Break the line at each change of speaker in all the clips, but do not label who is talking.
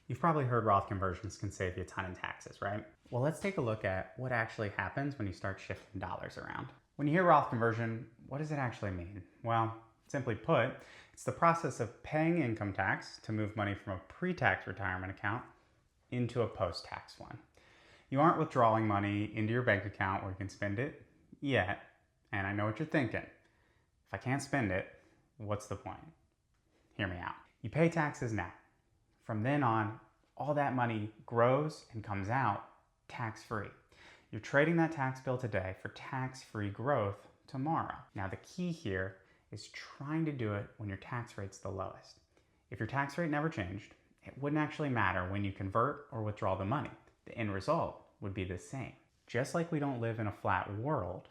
You've probably heard Roth conversions can save you a ton in taxes, right? Well, let's take a look at what actually happens when you start shifting dollars around. When you hear Roth conversion, what does it actually mean? Well, simply put, it's the process of paying income tax to move money from a pre-tax retirement account into a post-tax one. You aren't withdrawing money into your bank account where you can spend it yet, and I know what you're thinking. If I can't spend it, what's the point? Hear me out. You pay taxes now. From then on, all that money grows and comes out tax-free. You're trading that tax bill today for tax-free growth tomorrow. Now the key here is trying to do it when your tax rate's the lowest. If your tax rate never changed, it wouldn't actually matter when you convert or withdraw the money. The end result would be the same. Just like we don't live in a flat world,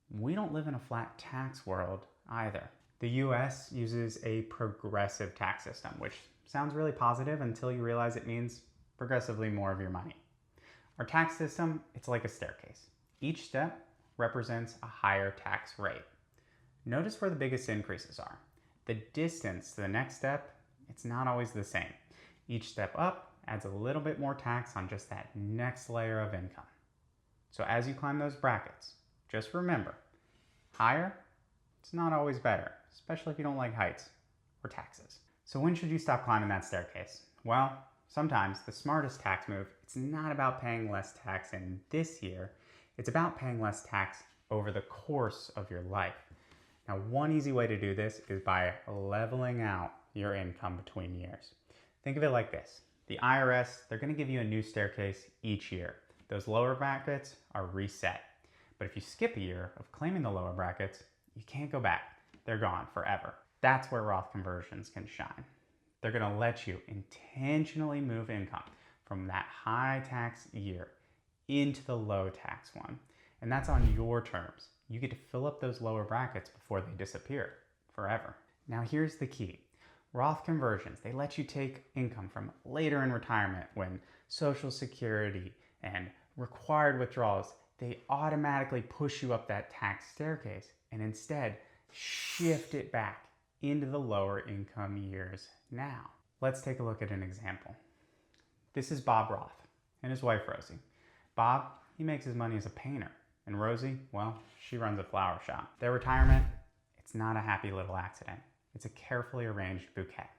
we don't live in a flat tax world either. The US uses a progressive tax system, which sounds really positive until you realize it means progressively more of your money. Our tax system, it's like a staircase. Each step represents a higher tax rate. Notice where the biggest increases are. The distance to the next step, it's not always the same. Each step up adds a little bit more tax on just that next layer of income. So as you climb those brackets, just remember, higher, it's not always better, especially if you don't like heights or taxes. So when should you stop climbing that staircase? Well, sometimes the smartest tax move, it's not about paying less tax in this year, it's about paying less tax over the course of your life. Now, one easy way to do this is by leveling out your income between years. Think of it like this. The IRS, they're going to give you a new staircase each year. Those lower brackets are reset. But if you skip a year of claiming the lower brackets, you can't go back. They're gone forever. That's where Roth conversions can shine. They're going to let you intentionally move income from that high tax year into the low tax one. And that's on your terms. You get to fill up those lower brackets before they disappear forever. Now here's the key. Roth conversions, they let you take income from later in retirement when Social Security and required withdrawals, they automatically push you up that tax staircase and instead shift it back into the lower income years now. Let's take a look at an example. This is Bob Roth and his wife Rosie. Bob, he makes his money as a painter, and Rosie, well, she runs a flower shop. Their retirement, it's not a happy little accident. It's a carefully arranged bouquet.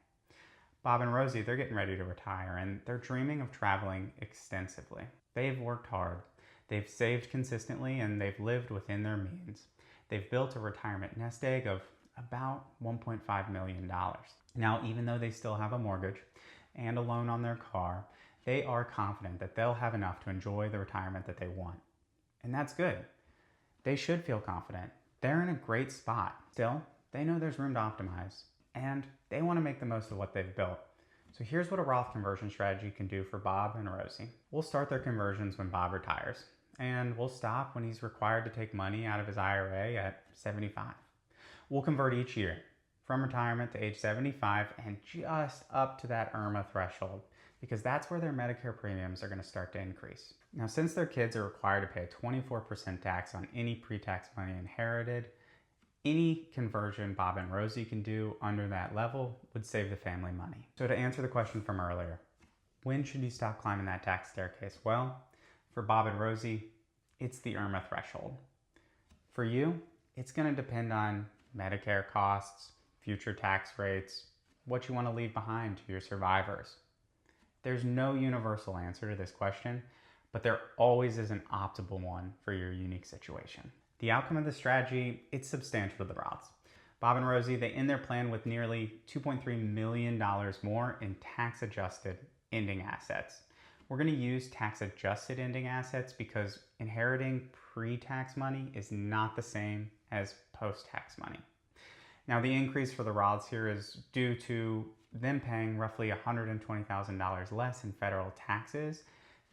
Bob and Rosie, they're getting ready to retire and they're dreaming of traveling extensively. They've worked hard, they've saved consistently, and they've lived within their means. They've built a retirement nest egg of about $1.5 million. Now, even though they still have a mortgage and a loan on their car, they are confident that they'll have enough to enjoy the retirement that they want. And that's good. They should feel confident. They're in a great spot. Still, they know there's room to optimize, and they want to make the most of what they've built. So here's what a Roth conversion strategy can do for Bob and Rosie. We'll start their conversions when Bob retires, and we'll stop when he's required to take money out of his IRA at 75. We'll convert each year from retirement to age 75 and just up to that IRMA threshold, because that's where their Medicare premiums are going to start to increase. Now, since their kids are required to pay a 24% tax on any pre-tax money inherited, any conversion Bob and Rosie can do under that level would save the family money. So to answer the question from earlier, when should you stop climbing that tax staircase? Well, for Bob and Rosie, it's the IRMA threshold. For you, it's going to depend on Medicare costs, future tax rates, what you want to leave behind to your survivors. There's no universal answer to this question, but there always is an optimal one for your unique situation. The outcome of the strategy, it's substantial to the Roths. Bob and Rosie, they end their plan with nearly $2.3 million more in tax-adjusted ending assets. We're going to use tax-adjusted ending assets because inheriting pre-tax money is not the same as post-tax money. Now, the increase for the Roths here is due to them paying roughly $120,000 less in federal taxes,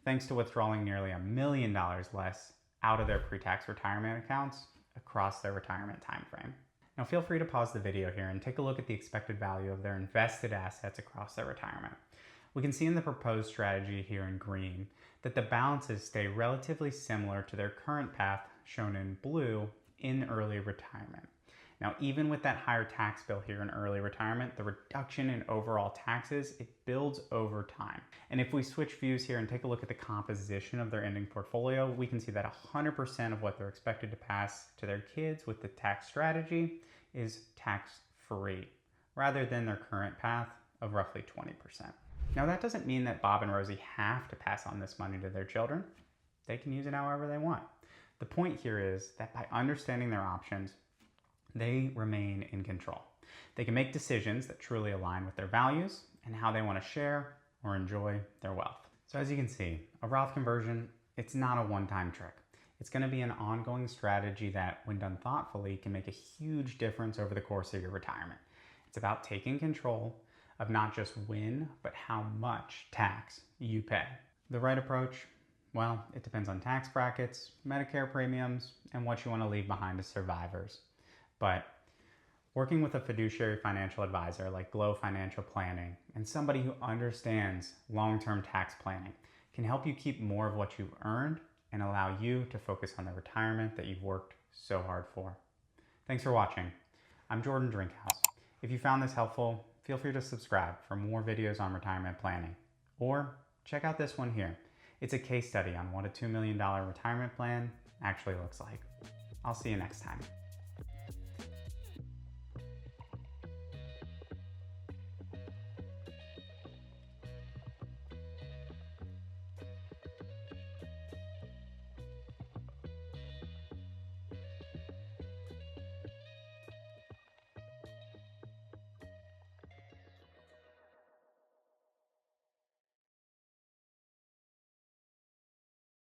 thanks to withdrawing nearly $1 million less out of their pre-tax retirement accounts across their retirement time frame. Now, feel free to pause the video here and take a look at the expected value of their invested assets across their retirement. We can see in the proposed strategy here in green that the balances stay relatively similar to their current path shown in blue in early retirement. Now, even with that higher tax bill here in early retirement, the reduction in overall taxes, it builds over time. And if we switch views here and take a look at the composition of their ending portfolio, we can see that 100% of what they're expected to pass to their kids with the tax strategy is tax-free, rather than their current path of roughly 20%. Now, that doesn't mean that Bob and Rosie have to pass on this money to their children. They can use it however they want. The point here is that by understanding their options, they remain in control. They can make decisions that truly align with their values and how they want to share or enjoy their wealth. So as you can see, a Roth conversion, it's not a one-time trick. It's going to be an ongoing strategy that, when done thoughtfully, can make a huge difference over the course of your retirement. It's about taking control of not just when, but how much tax you pay. The right approach? Well, it depends on tax brackets, Medicare premiums, and what you want to leave behind to survivors. But working with a fiduciary financial advisor like Glow Financial Planning and somebody who understands long-term tax planning can help you keep more of what you've earned and allow you to focus on the retirement that you've worked so hard for. Thanks for watching. I'm Jordan Drinkhouse. If you found this helpful, feel free to subscribe for more videos on retirement planning. Or check out this one here. It's a case study on what a $2 million retirement plan actually looks like. I'll see you next time.